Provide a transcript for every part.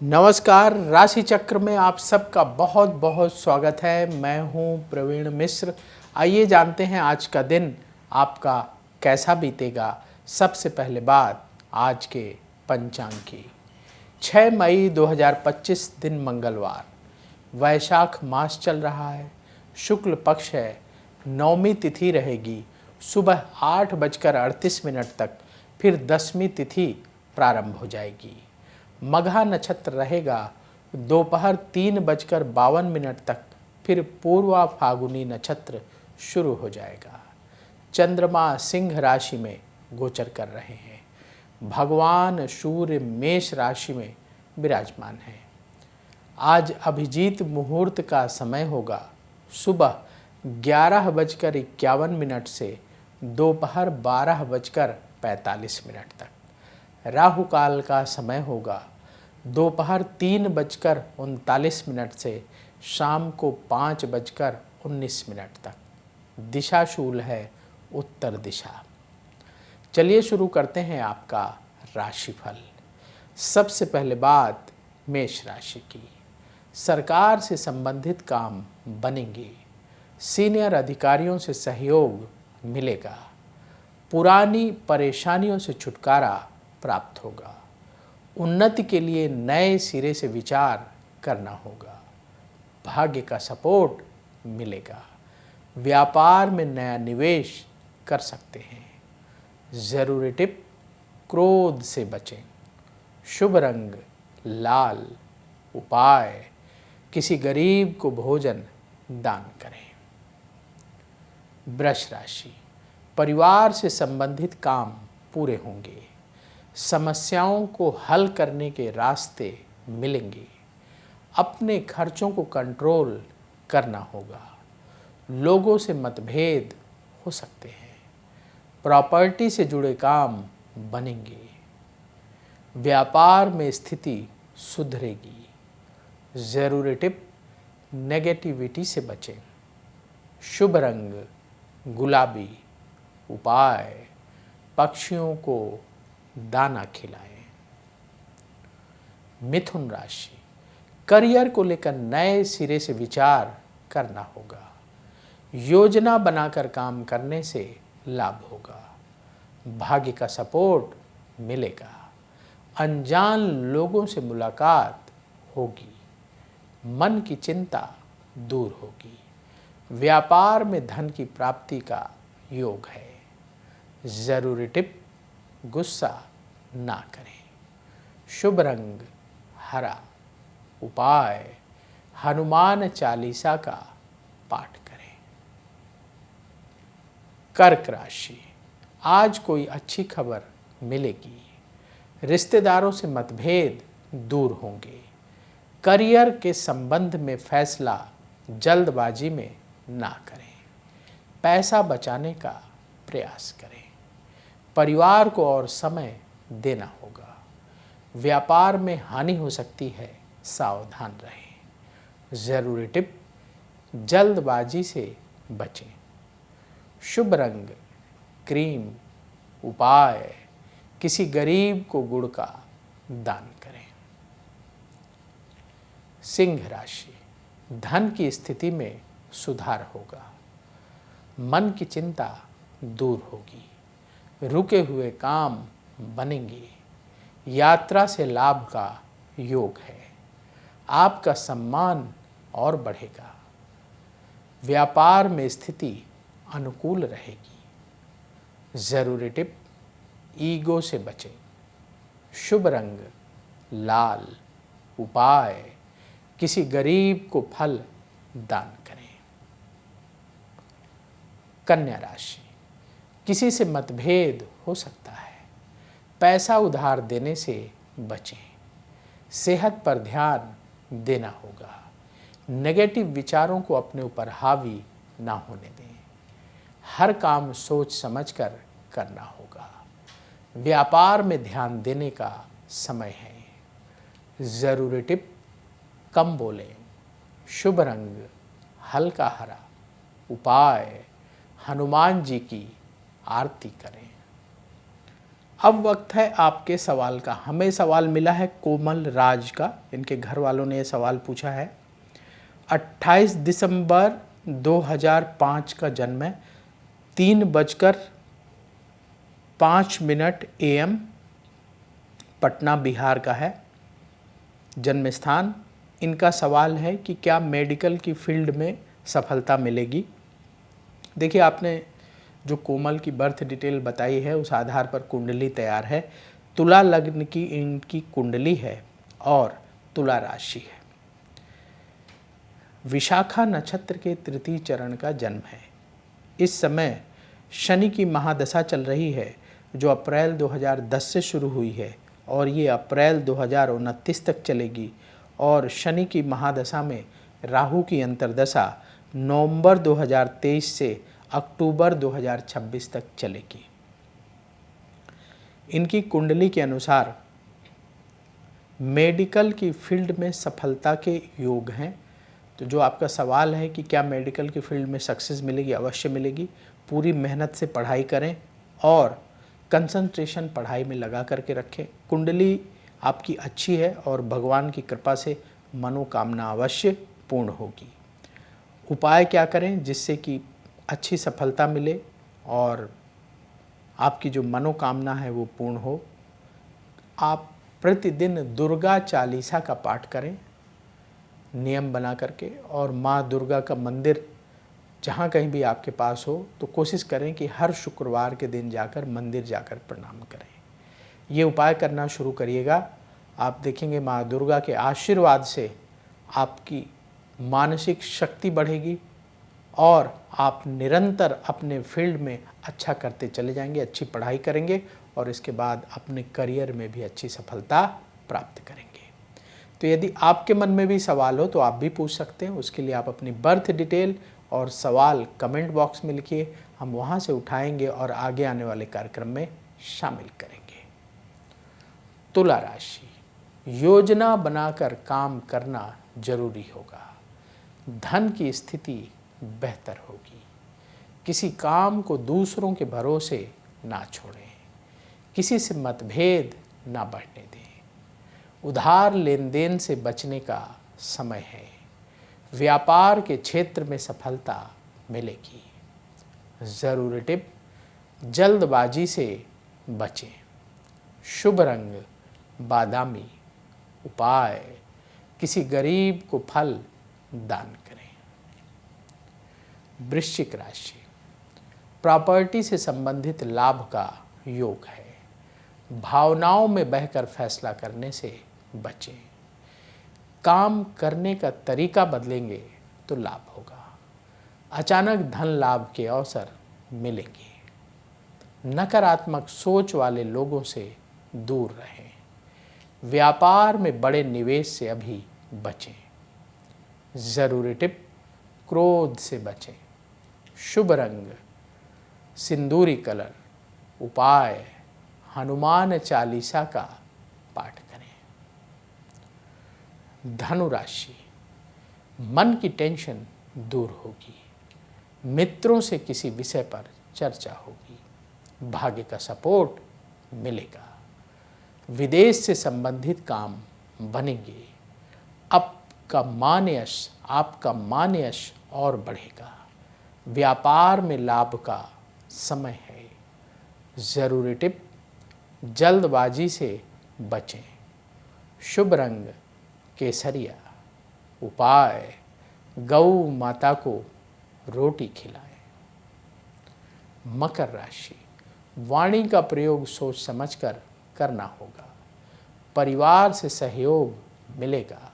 नमस्कार। राशि चक्र में आप सबका बहुत बहुत स्वागत है। मैं हूं प्रवीण मिश्र। आइए जानते हैं आज का दिन आपका कैसा बीतेगा। सबसे पहले बात आज के पंचांग की। 6 मई 2025 दिन मंगलवार, वैशाख मास चल रहा है, शुक्ल पक्ष है, नवमी तिथि रहेगी सुबह 8:38 तक, फिर 10वीं तिथि प्रारंभ हो जाएगी। मघा नक्षत्र रहेगा दोपहर 3:52 तक, फिर पूर्वा फागुनी नक्षत्र शुरू हो जाएगा। चंद्रमा सिंह राशि में गोचर कर रहे हैं। भगवान सूर्य मेष राशि में विराजमान है। आज अभिजीत मुहूर्त का समय होगा सुबह 11:51 से दोपहर 12:45 तक। राहु काल का समय होगा दोपहर 3:39 से शाम को 5:19 तक। दिशा शूल है उत्तर दिशा। चलिए शुरू करते हैं आपका राशिफल। सबसे पहले बात मेष राशि की। सरकार से संबंधित काम बनेंगे। सीनियर अधिकारियों से सहयोग मिलेगा। पुरानी परेशानियों से छुटकारा प्राप्त होगा। उन्नति के लिए नए सिरे से विचार करना होगा। भाग्य का सपोर्ट मिलेगा। व्यापार में नया निवेश कर सकते हैं। जरूरी टिप, क्रोध से बचें। शुभ रंग लाल। उपाय, किसी गरीब को भोजन दान करें। वृष राशि। परिवार से संबंधित काम पूरे होंगे। समस्याओं को हल करने के रास्ते मिलेंगे। अपने खर्चों को कंट्रोल करना होगा। लोगों से मतभेद हो सकते हैं। प्रॉपर्टी से जुड़े काम बनेंगे। व्यापार में स्थिति सुधरेगी। जरूरी टिप, नेगेटिविटी से बचें। शुभ रंग गुलाबी। उपाय, पक्षियों को दाना खिलाएं। मिथुन राशि। करियर को लेकर नए सिरे से विचार करना होगा। योजना बनाकर काम करने से लाभ होगा। भाग्य का सपोर्ट मिलेगा। अनजान लोगों से मुलाकात होगी। मन की चिंता दूर होगी। व्यापार में धन की प्राप्ति का योग है। जरूरी टिप, गुस्सा ना करें। शुभ रंग हरा। उपाय, हनुमान चालीसा का पाठ करें। कर्क राशि। आज कोई अच्छी खबर मिलेगी। रिश्तेदारों से मतभेद दूर होंगे। करियर के संबंध में फैसला जल्दबाजी में ना करें। पैसा बचाने का प्रयास करें। परिवार को और समय देना होगा। व्यापार में हानि हो सकती है, सावधान रहें। जरूरी टिप, जल्दबाजी से बचें। शुभ रंग क्रीम। उपाय, किसी गरीब को गुड़ का दान करें। सिंह राशि। धन की स्थिति में सुधार होगा। मन की चिंता दूर होगी। रुके हुए काम बनेंगे। यात्रा से लाभ का योग है। आपका सम्मान और बढ़ेगा। व्यापार में स्थिति अनुकूल रहेगी। जरूरी टिप, ईगो से बचें। शुभ रंग लाल। उपाय, किसी गरीब को फल दान करें। कन्या राशि। किसी से मतभेद हो सकता है। पैसा उधार देने से बचें। सेहत पर ध्यान देना होगा। नेगेटिव विचारों को अपने ऊपर हावी ना होने दें। हर काम सोच समझकर करना होगा। व्यापार में ध्यान देने का समय है। जरूरी टिप, कम बोलें। शुभ रंग हल्का हरा। उपाय, हनुमान जी की आरती करें। अब वक्त है आपके सवाल का। हमें सवाल मिला है कोमल राज का, इनके घर वालों ने ये सवाल पूछा है। 28 दिसंबर 2005 का जन्म है, 3:05 AM, पटना बिहार का है जन्म स्थान। इनका सवाल है कि क्या मेडिकल की फील्ड में सफलता मिलेगी। देखिए, आपने जो कोमल की बर्थ डिटेल बताई है उस आधार पर कुंडली तैयार है। तुला लग्न की इनकी कुंडली है और तुला राशि है। विशाखा नक्षत्र के तृतीय चरण का जन्म है। इस समय शनि की महादशा चल रही है जो अप्रैल 2010 से शुरू हुई है और ये अप्रैल 2029 तक चलेगी। और शनि की महादशा में राहु की अंतर्दशा नवंबर 2023 से अक्टूबर 2026 तक चलेगी। इनकी कुंडली के अनुसार मेडिकल की फील्ड में सफलता के योग हैं। तो जो आपका सवाल है कि क्या मेडिकल की फील्ड में सक्सेस मिलेगी, अवश्य मिलेगी। पूरी मेहनत से पढ़ाई करें और कंसंट्रेशन पढ़ाई में लगा करके रखें। कुंडली आपकी अच्छी है और भगवान की कृपा से मनोकामना अवश्य पूर्ण होगी। उपाय क्या करें जिससे कि अच्छी सफलता मिले और आपकी जो मनोकामना है वो पूर्ण हो। आप प्रतिदिन दुर्गा चालीसा का पाठ करें नियम बना करके, और माँ दुर्गा का मंदिर जहाँ कहीं भी आपके पास हो तो कोशिश करें कि हर शुक्रवार के दिन जाकर मंदिर जाकर प्रणाम करें। ये उपाय करना शुरू करिएगा। आप देखेंगे माँ दुर्गा के आशीर्वाद से आपकी मानसिक शक्ति बढ़ेगी और आप निरंतर अपने फील्ड में अच्छा करते चले जाएंगे, अच्छी पढ़ाई करेंगे और इसके बाद अपने करियर में भी अच्छी सफलता प्राप्त करेंगे। तो यदि आपके मन में भी सवाल हो तो आप भी पूछ सकते हैं। उसके लिए आप अपनी बर्थ डिटेल और सवाल कमेंट बॉक्स में लिखिए, हम वहाँ से उठाएंगे और आगे आने वाले कार्यक्रम में शामिल करेंगे। तुला राशि, योजना बनाकर काम करना जरूरी होगा। धन की स्थिति बेहतर होगी। किसी काम को दूसरों के भरोसे ना छोड़ें। किसी से मतभेद ना बढ़ने दें। उधार लेन देन से बचने का समय है। व्यापार के क्षेत्र में सफलता मिलेगी। ज़रूरी टिप, जल्दबाजी से बचें। शुभ रंग बादामी। उपाय, किसी गरीब को फल दान करें। वृश्चिक राशि, प्रॉपर्टी से संबंधित लाभ का योग है। भावनाओं में बहकर फैसला करने से बचें। काम करने का तरीका बदलेंगे तो लाभ होगा। अचानक धन लाभ के अवसर मिलेंगे। नकारात्मक सोच वाले लोगों से दूर रहें। व्यापार में बड़े निवेश से अभी बचें। ज़रूरी टिप, क्रोध से बचें। शुभ रंग सिंदूरी कलर। उपाय, हनुमान चालीसा का पाठ करें। धनु राशि, मन की टेंशन दूर होगी। मित्रों से किसी विषय पर चर्चा होगी। भाग्य का सपोर्ट मिलेगा। विदेश से संबंधित काम बनेंगे। आपका मान यश और बढ़ेगा। व्यापार में लाभ का समय है। ज़रूरी टिप, जल्दबाजी से बचें। शुभ रंग केसरिया। उपाय, गौ माता को रोटी खिलाएं। मकर राशि, वाणी का प्रयोग सोच समझकर करना होगा। परिवार से सहयोग मिलेगा।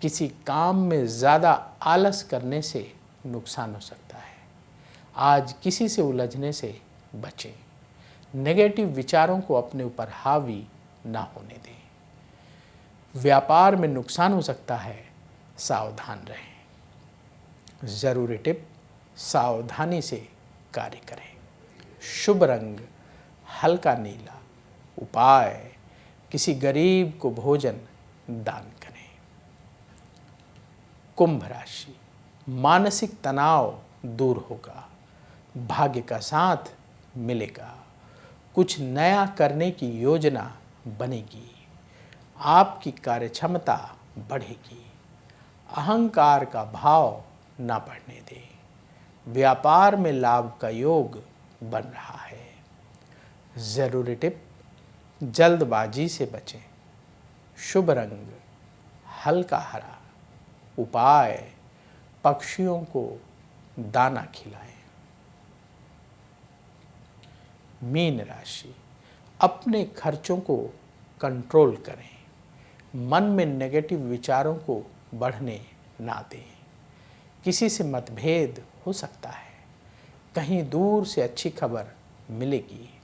किसी काम में ज़्यादा आलस करने से नुकसान हो सकता है। आज किसी से उलझने से बचें। नेगेटिव विचारों को अपने ऊपर हावी ना होने दें। व्यापार में नुकसान हो सकता है, सावधान रहें। ज़रूरी टिप, सावधानी से कार्य करें। शुभ रंग हल्का नीला। उपाय, किसी गरीब को भोजन दान करें। कुंभ राशि, मानसिक तनाव दूर होगा। भाग्य का साथ मिलेगा। कुछ नया करने की योजना बनेगी। आपकी कार्यक्षमता बढ़ेगी। अहंकार का भाव ना बढ़ने दें। व्यापार में लाभ का योग बन रहा है। ज़रूरी टिप, जल्दबाजी से बचें। शुभ रंग हल्का हरा। उपाय, पक्षियों को दाना खिलाएं। मीन राशि, अपने खर्चों को कंट्रोल करें। मन में नेगेटिव विचारों को बढ़ने ना दें। किसी से मतभेद हो सकता है। कहीं दूर से अच्छी खबर मिलेगी।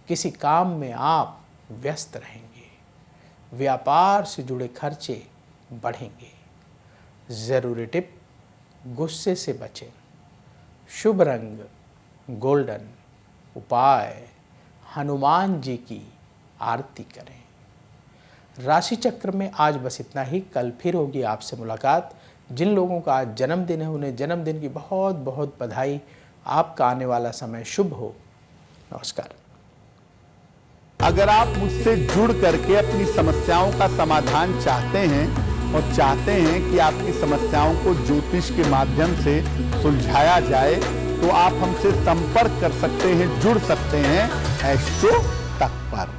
किसी काम में आप व्यस्त रहेंगे। व्यापार से जुड़े खर्चे बढ़ेंगे। ज़रूरी टिप, गुस्से से बचें। शुभ रंग गोल्डन। उपाय, हनुमान जी की आरती करें। राशि चक्र में आज बस इतना ही। कल फिर होगी आपसे मुलाकात। जिन लोगों का आज जन्मदिन है उन्हें जन्मदिन की बहुत बहुत बधाई। आपका आने वाला समय शुभ हो। नमस्कार। अगर आप मुझसे जुड़ करके अपनी समस्याओं का समाधान चाहते हैं और चाहते हैं कि आपकी समस्याओं को ज्योतिष के माध्यम से सुलझाया जाए, तो आप हमसे संपर्क कर सकते हैं, जुड़ सकते हैं एस्ट्रो तक पर।